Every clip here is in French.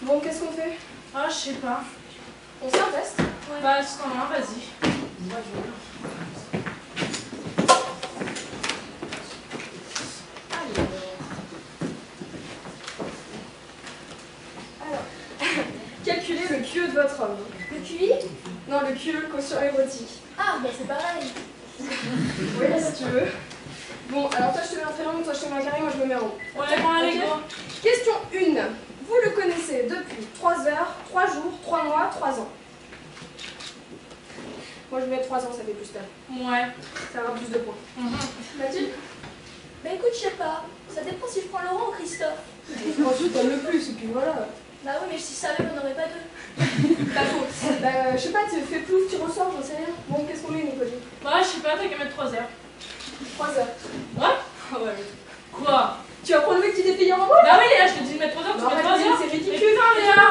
Bon, qu'est-ce qu'on fait? Ah, je sais pas. On fait un test? Ouais. Bah, c'est quand même, vas-y. Moi, je veux bien. Alors, calculez le QE de votre homme. Le QI? Non, le QE, le quotient érotique. Ah, bah c'est pareil. Oui, si tu veux. Bon, alors toi je te mets un triangle, toi je te mets un carré, moi je me mets en haut. Ouais, bon, allez, Ok. go. Question 1. Vous le connaissez depuis 3 heures, 3 jours, 3 mois, 3 ans. Moi je mets 3 ans, ça fait plus tard. Ouais. Ça aura plus de points. Mathilde? Bah écoute, je sais pas. Ça dépend si je prends Laurent ou Christophe. Ensuite t'aimes le plus, et puis voilà. Bah oui, mais si ça savais, j'en aurais pas deux. Pas faux. Bah, je sais pas, tu fais plouf, tu ressors, j'en sais rien. Bon, qu'est-ce qu'on met, Nicolas? Bah, je sais pas, t'as qu'à mettre 3 heures. 3 heures. Ouais? Ah ouais. Quoi? Tu vas prendre le mec qui t'es payé en vrai? Bah oui, Léa, je te dis de mettre 3 heures, tu Non, mets 3 heures. c'est ridicule. Putain, Léa.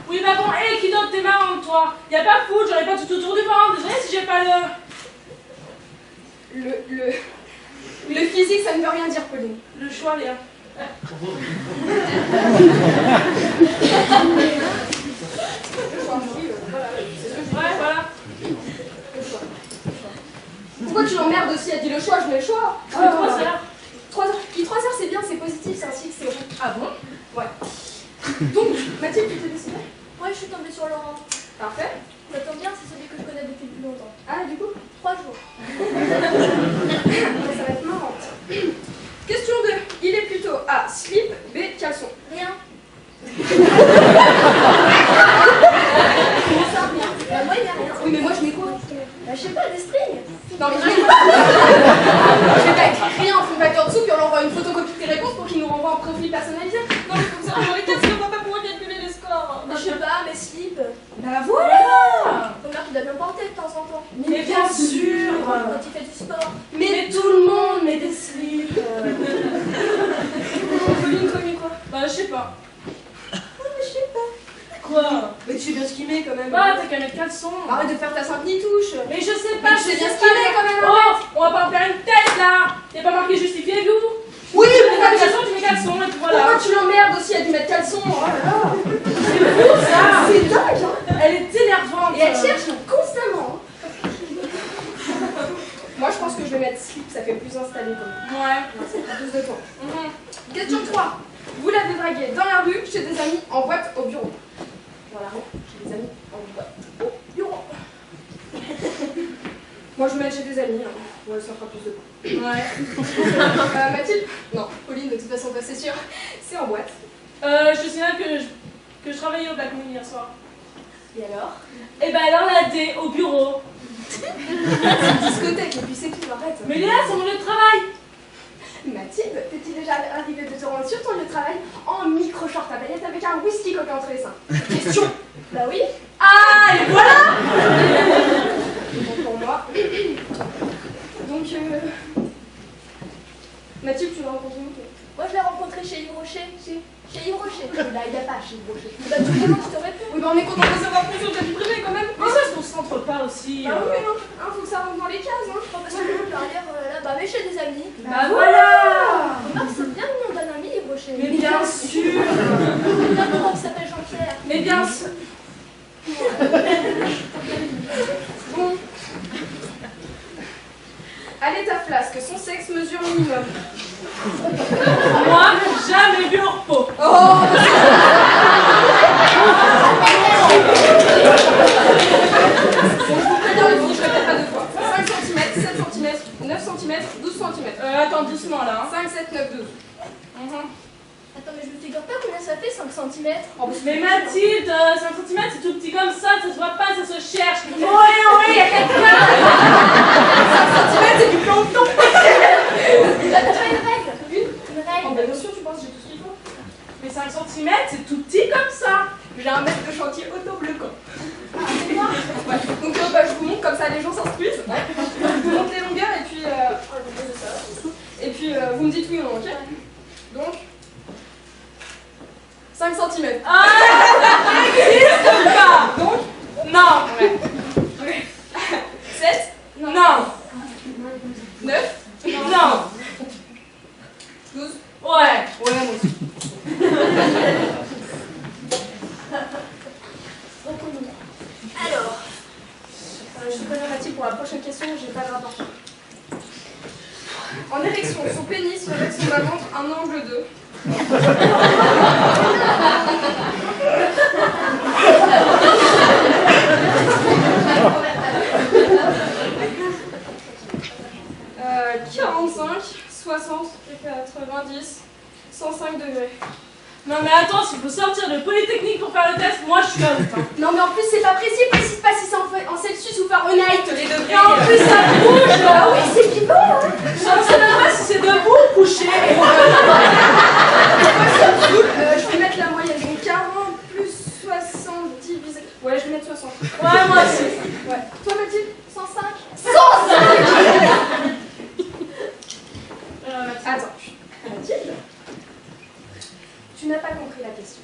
Oui, bah bon, hé, qui d'autre t'es marrante, toi? Y'a pas foot, j'aurais pas tout autour du banc. Désolé si j'ai pas Le physique, ça ne veut rien dire, Pauline. le choix, Léa. Ouais, voilà. Pourquoi tu l'emmerdes aussi? Elle dit le choix, je mets le choix. Tu mets 3 heures. 3 heures. Puis 3 heures, c'est bien, c'est positif, c'est un cycle, c'est bon. Ah bon? Ouais. Donc, Mathilde, tu t'es décidée? Ouais, je suis tombée sur Laurent. Parfait. Ça tombe bien, c'est celui que je connais depuis le plus longtemps. Ah, du coup? 3 jours. Ça va être marrant. Question 2. Il est plutôt A, slip, B, caleçon. Rien. Comment ça, rien? Bah moi, il y a rien. Oui, mais moi, je mets quoi? Bah je sais pas, des strings. Non, mais je vais pas écrire rien en fond de en dessous, puis on leur envoie une photocopie de tes réponses pour qu'ils nous renvoient un profil personnalisé. Non, mais comme ça, on les 4, on va pas pouvoir calculer les scores. Bah je sais pas, mes slips. Bah voilà! Ton mère, tu dois bien porter de temps en temps. Mais bien sûr. Quand il fait du sport. Mais tout le monde met des slips. Pauline, toi, mais quoi? Bah, je sais pas. Ah, mais je sais pas. Quoi? Mais tu sais bien ce qu'il met quand même. Bah, t'as qu'à mettre caleçon. Arrête de faire ta sainte touche. Mais je sais Mais pas, tu sais bien sais ce qu'il pas. est quand même. Oh, on va pas en faire une tête là. Y'a pas marqué justifiez-vous. Oui, Tu mets pourquoi pas tu, caleçon, tu mets caleçon et puis voilà. pourquoi tu l'emmerdes aussi à lui mettre caleçon? Oh là là. C'est fou ça. C'est dingue, hein. Elle est énervante. Et elle cherche constamment. Moi, je pense que je vais mettre slip, ça fait plus installé comme. Ouais. Ça prend plus de temps. Question 3. Vous l'avez dragué dans la rue, chez des amis, en boîte, au bureau. Dans la rue, chez des amis, en boîte, au bureau. Moi, je vais mettre chez des amis. Hein. Ouais, ça fera plus de temps. Ouais. Mathilde? Non, Pauline, de toute façon, toi, c'est sûr. C'est en boîte. Je te signale que je travaillais au Black Moon hier soir. Et alors? Et ben alors la D au bureau. C'est une discothèque, et puis c'est tout, arrête. Mais Léa, c'est mon lieu de travail. Mathilde, t'es-il déjà arrivé de te rendre sur ton lieu de travail en micro-short à paillettes avec un whisky coquin entre les seins? Question. Bah oui. Ah, et voilà. Bon, pour moi. Donc, Mathilde, tu l'as rencontré où, toi? Moi, je l'ai rencontré chez Yves Rocher. Chez Yves Rocher. Là, il n'y a pas chez Yves Rocher. Bah tu vois, je te réponds. Oui, mais on est content de savoir qu'on sur ta vie privée quand même. Mais ça se concentre pas aussi. Bah oui, mais non. Hein, faut que ça rentre dans les cases, hein. Parce que je peux dire là-bas, mais chez des amis. Bah voilà. Remarque, c'est bien le nom d'un ami, Yves Rocher. Mais bien sûr. Bien le prof s'appelle Jean-Pierre. Mais bien sûr. Bon. Allez, ta flasque, son sexe mesure minimum. Moi, jamais vu en repos. Oh. Bon, je vous préviens, le coup, je répète pas deux fois. 5 cm, 7 cm, 9 cm, 12 cm. Attends doucement là. 5, 7, 9, 12. Attends, mais je me figure pas combien ça fait 5 cm. Oh, bah, Mais Mathilde, 5 cm c'est tout petit comme ça se voit pas, ça se cherche. Oui, il y a quelqu'un. 5 cm, c'est du plancton. T'as pas une règle? Une règle. Oh, bah, bien sûr, tu penses que j'ai tout ce qu'il faut. Mais 5 cm c'est tout petit comme ça. J'ai un maître de chantier auto-bloquant. Ah, c'est moi. Ouais. Donc, bah, je vous montre, comme ça les gens s'instruisent. Je vous montre les longueurs et puis. Et puis, vous me dites oui ou non, ok? Donc. 5 cm. Ah, ça n'existe pas. Donc. Non. Ouais. 7. Non. 9. Non. 12. Ouais. Ouais, moi aussi. la prochaine question, j'ai pas de rapport. En érection, son pénis fait avec son bas-ventre un angle de... Euh, 45, 60, 90, 105 degrés. Non mais attends, s'il faut sortir de Polytechnique pour faire le test, moi je suis out. Hein. Non mais en plus c'est pas précis, précise pas si c'est en Celsius ou Fahrenheit les degrés. Et en plus ça bouge. Ah oui c'est pipeau hein. Je ne sais même pas si c'est debout ou couché. Je vais mettre la moyenne, donc 40 plus 70 divisé... Ouais je vais mettre 60. Ouais moi aussi. Ouais. Toi Mathilde 105. 105. Attends. Mathilde, tu n'as pas compris la question.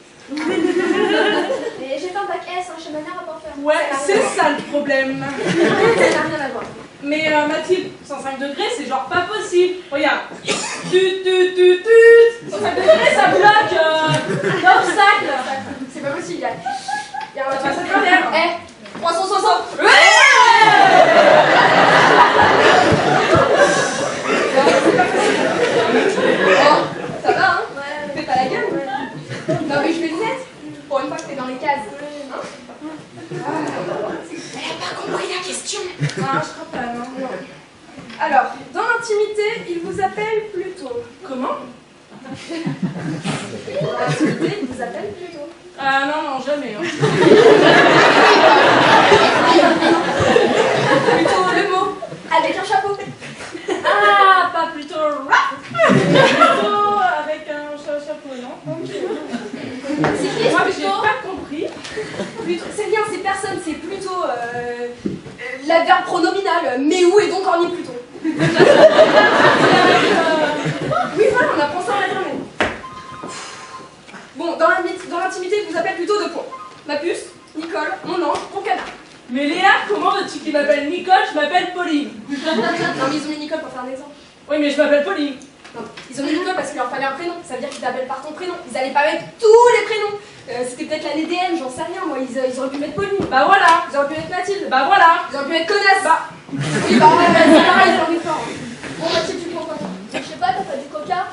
Mais j'ai fait un bac S, hein, je sais ma mère à pas faire. Ouais, c'est ça le problème. Ça n'a rien à voir. Mais Mathilde, 105 degrés, c'est genre pas possible. Regarde. Tut. 105 degrés, ça bloque l'obstacle. C'est pas possible, il y a un Ça truc. passe à travers. 360. Ça va, hein? Ouais. Fais pas la gueule. Non, mais je vais le mettre. Pour une fois que t'es dans les cases. Hein? Elle a pas compris la question. Non, je crois pas, non. Alors, dans l'intimité, il vous appelle Pluto. Comment? Dans l'intimité, il vous appelle Pluto. Ah non, jamais. Hein. Pluto, le mot. Avec un chapeau. Ah, pas plutôt rap. Plutôt avec un chapeau, non? C'est qui Moi, j'ai Pluto? pas compris. C'est bien, c'est personne, c'est plutôt l'adverbe pronominal. Mais où est donc orni Pluton? Oui, voilà, on apprend ça en maternelle. Bon, dans l'intimité, il vous appelle plutôt deux points. Ma puce, Nicole, mon ange, mon canard. Mais Léa, comment veux-tu qu'il m'appelle Nicole? Je m'appelle Pauline. Non, mais ils ont mis Nicole pour faire un exemple. Oui, mais je m'appelle Pauline. Non, ils ont mis Nicole parce qu'il leur fallait un prénom. Ça veut dire qu'ils t'appellent par ton prénom. Ils allaient pas mettre tous les prénoms. C'était peut-être l'année DM, j'en sais rien. Moi, ils auraient pu mettre Pauline. Bah voilà. Ils auraient pu mettre Mathilde. Bah voilà. Ils auraient pu mettre Connasse. Bah. Oui, bah ouais, c'est pareil, ils ont mis fort. Bon, Mathilde, tu prends quoi toi? Je sais pas, t'as pas du coca?